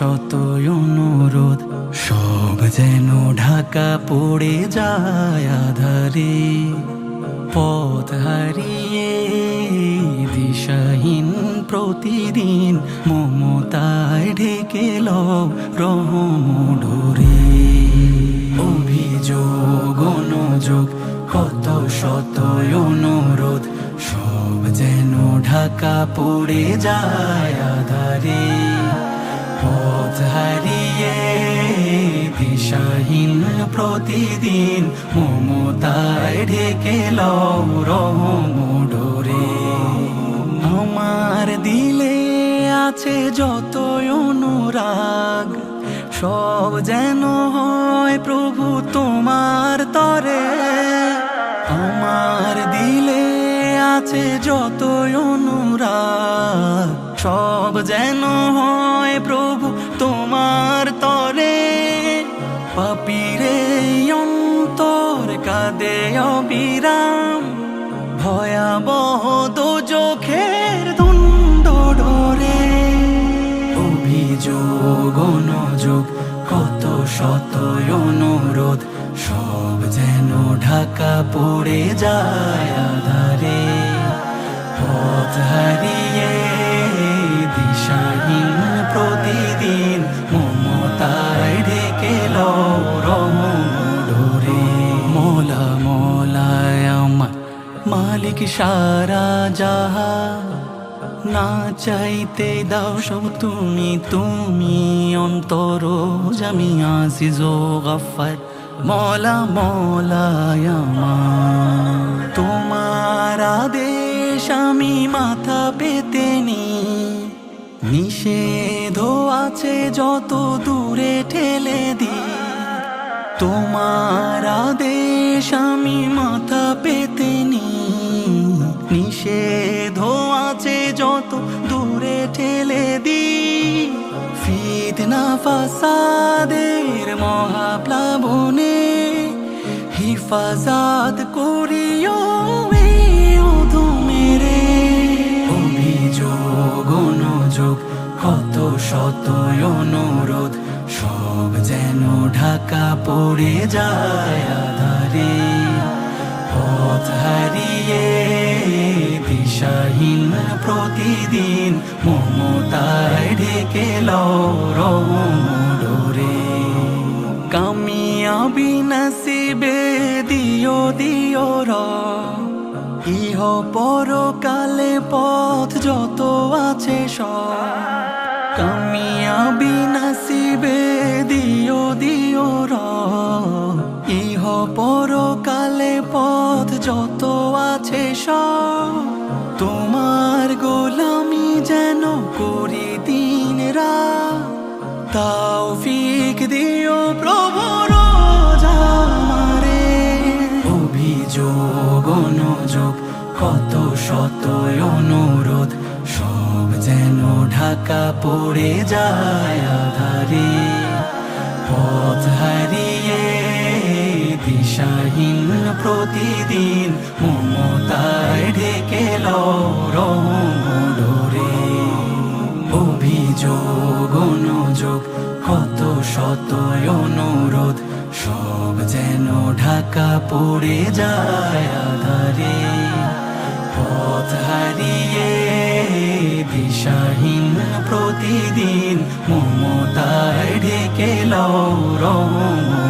শত অনুরোধ, সব যেন ঢাকা পড়ে যায় আধারে। পথ হারিয়ে দিশাহীন প্রতিদিন মমতায় ঢেকে লও রহমডোরে। অভিযোগ অনুযোগ কত শত অনুরোধ, সব যেন ঢাকা পড়ে যায় আধারে। পথ হারিয়ে দিশাহীন প্রতিদিন মমতায় ঢেকে লও রহমডোরে। আমার দিলে আছে যত অনুরাগ, সব যেন হয় প্রভু তোমার তরে। আমার দিলে আছে যত অনুরাগ, সব যেন হয় প্রভু তোমার তরে। পাপীরে অন্তর কাঁদে অবিরাম, ভয়াবহ দোজখের দণ্ড ডোরে। অভিযোগ অনুযোগ কত শত অনুরোধ, সব যেন ঢাকা পড়ে যায় আধারে। পথ হারিয়ে দিশাহীন প্রতিদিন মমতায় ঢেকে লও রহমডোরে। মোলা মোলায় আমার মালিক সারা জাহান, না চাইতে দাও সব তুমি, তুমি অন্তর জামি আজিজ ও গফফার। মৌলা মৌলায় আমার তোমার আদেশ আমি মাথা পেতে নি, নিষেধ আছে যত দূরে ঠেলে দি। তোমার আদেশ আমি মাথা পেতে নি, নিষেধ আছে যত দূরে ঠেলে দি। ফিতনা ফাসাদের মহাপ্লাবনে হিফাজত করিও মেরে। অভিযোগ অনুযোগ কত শত অনুরোধ, সব যেন ঢাকা পড়ে যায় আধারে। পথ হারিয়ে দিশাহীন প্রতিদিন মমতায় ঢেকে লও রহমডোরে। কামিয়াবি নসিবে দিও দিও ইহ পরকালে পথ যত আছে সব। কামিয়াবি নসিবে দিও দিও ইহ পরকালে পথ যত আছে সব। তোমার গোলামি যেন করি দিন রাত, তৌফিক দিও প্রভু রোজ আমারে। অভিযোগ অনুযোগ কত শত অনুরোধ, সব যেন ঢাকা পড়ে যায় আধারে। পথ হারিয়ে দিশাহীন প্রতিদিন মমতায় ঢেকে লও রহমডোরে। অভিযোগ অনুযোগ কত শত অনুরোধ, সব যেন ঢাকা পড়ে যায় আধারে। পথ হারিয়ে দিশাহীন প্রতিদিন মমতায় ঢেকে লও রহমডোরে।